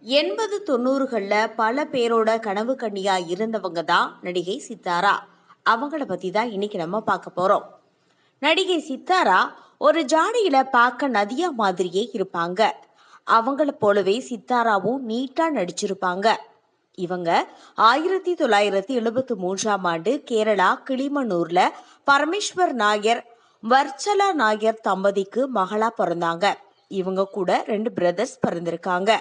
80, 90களில் பல பேரோட கனவு கன்னியா இருந்தவங்க தான் நடிகை சித்தாரா. அவங்கள பத்தி தான் இன்னைக்கு நம்ம பார்க்க போறோம். நடிகை சித்தாரா ஒரு ஜாடியில பார்க்க நதியா மாதிரியே இருப்பாங்க. அவங்கள போலவே சித்தாராவும் நீட்டா நடிச்சிருப்பாங்க. இவங்க 1973 கேரளா கிளிமனூர்ல பரமேஸ்வர் நாயர், வர்ச்சலா நாயர் தம்பதிக்கு மகளா பிறந்தாங்க. இவங்க கூட 2 பிரதர்ஸ் பிறந்திருக்காங்க.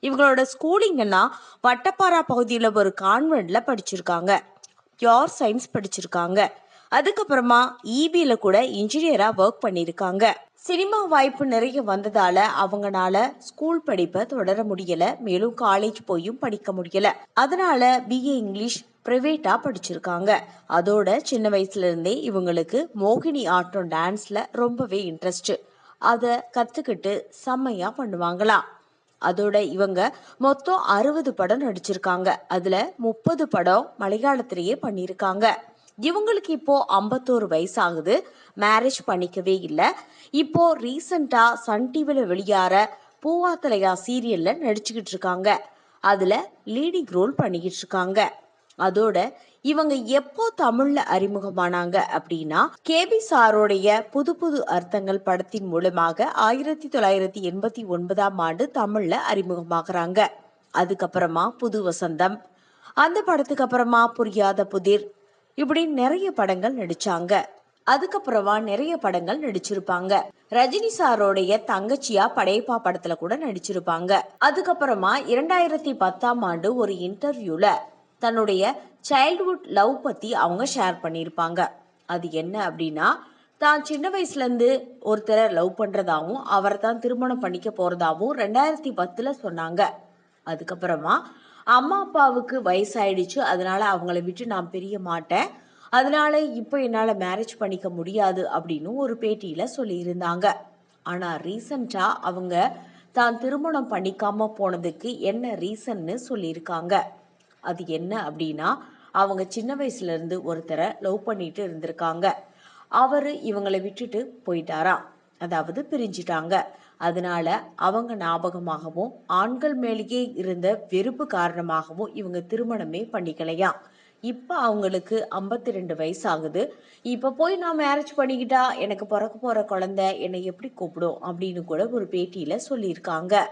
இவங்களோட ஸ்கூலிங் எல்லாம் வட்டப்பாரா பகுதியில் ஒரு கான்வென்ட்ல படிச்சிருக்காங்க. பியோர் சயின்ஸ் படிச்சிருக்காங்க. அதுக்கப்புறமா இபியில கூட இன்ஜினியரா ஒர்க் பண்ணியிருக்காங்க. சினிமா வாய்ப்பு நிறைய வந்ததால அவங்கனால ஸ்கூல் படிப்பை தொடர முடியல. மேலும் காலேஜ் போயும் படிக்க முடியல. அதனால பிஏ இங்கிலீஷ் பிரைவேட்டா படிச்சிருக்காங்க. அதோட சின்ன வயசுல இருந்தே இவங்களுக்கு மோகினி ஆட்டம் டான்ஸ்ல ரொம்பவே இன்ட்ரெஸ்ட். அதை கத்துக்கிட்டு செம்மையா பண்ணுவாங்களாம். அதோட இவங்க மொத்தம் 60 படம் நடிச்சிருக்காங்க. அதுல 30 படம் மலையாளத்திலேயே பண்ணியிருக்காங்க. இவங்களுக்கு இப்போ 51 வயசு ஆகுது. மேரேஜ் பண்ணிக்கவே இல்லை. இப்போ ரீசண்டா சன் டிவில வெளியாற பூவாத்தலையா சீரியல்ல நடிச்சுக்கிட்டு இருக்காங்க. அதுல லீடிங் ரோல் பண்ணிக்கிட்டு இருக்காங்க. அதோட இவங்க எப்போ தமிழ்ல அறிமுகமானாங்க அப்படின்னா, கேபி சாரோடைய புது புது அர்த்தங்கள் படத்தின் மூலமாக 1989 தமிழ்ல அறிமுகமாகறாங்க. அதுக்கப்புறமா புது வசந்தம், அந்த படத்துக்கு அப்புறமா புரியாத புதிர், இப்படி நிறைய படங்கள் நடிச்சாங்க. அதுக்கப்புறமா நிறைய படங்கள் நடிச்சிருப்பாங்க. ரஜினி சாரோடைய தங்கச்சியா படையப்பா படத்துல கூட நடிச்சிருப்பாங்க. அதுக்கப்புறமா 2010 ஒரு இன்டர்வியூல தன்னுடைய சைல்ட்ஹுட் லவ் பத்தி அவங்க ஷேர் பண்ணியிருப்பாங்க. அது என்ன அப்படின்னா, தான் சின்ன வயசுல இருந்து ஒருத்தரை லவ் பண்றதாவும் அவரை தான் திருமணம் பண்ணிக்க போறதாவும் 2010 சொன்னாங்க. அதுக்கப்புறமா அம்மா அப்பாவுக்கு வயசாயிடுச்சு, அதனால அவங்கள விட்டு நான் பிரிய மாட்டேன், அதனால இப்போ என்னால மேரேஜ் பண்ணிக்க முடியாது அப்படின்னு ஒரு பேட்டியில சொல்லியிருந்தாங்க. ஆனா ரீசண்டா அவங்க தான் திருமணம் பண்ணிக்காம போனதுக்கு என்ன ரீசன்னு சொல்லியிருக்காங்க. அது என்ன அப்படின்னா, அவங்க சின்ன வயசுல இருந்து ஒருத்தரை லவ் பண்ணிட்டு இருந்திருக்காங்க. அவரு இவங்களை விட்டுட்டு போயிட்டாராம், அதாவது பிரிஞ்சிட்டாங்க. அதனால அவங்க ஞாபகமாகவும் ஆண்கள் மேலேயே இருந்த வெறுப்பு காரணமாகவும் இவங்க திருமணமே பண்ணிக்கலையாம். இப்ப அவங்களுக்கு 52 வயசு ஆகுது. இப்ப போய் நான் மேரேஜ் பண்ணிக்கிட்டா எனக்கு பிறக்க போற குழந்தை என்னை எப்படி கூப்பிடும் அப்படின்னு கூட ஒரு பேட்டியில சொல்லியிருக்காங்க.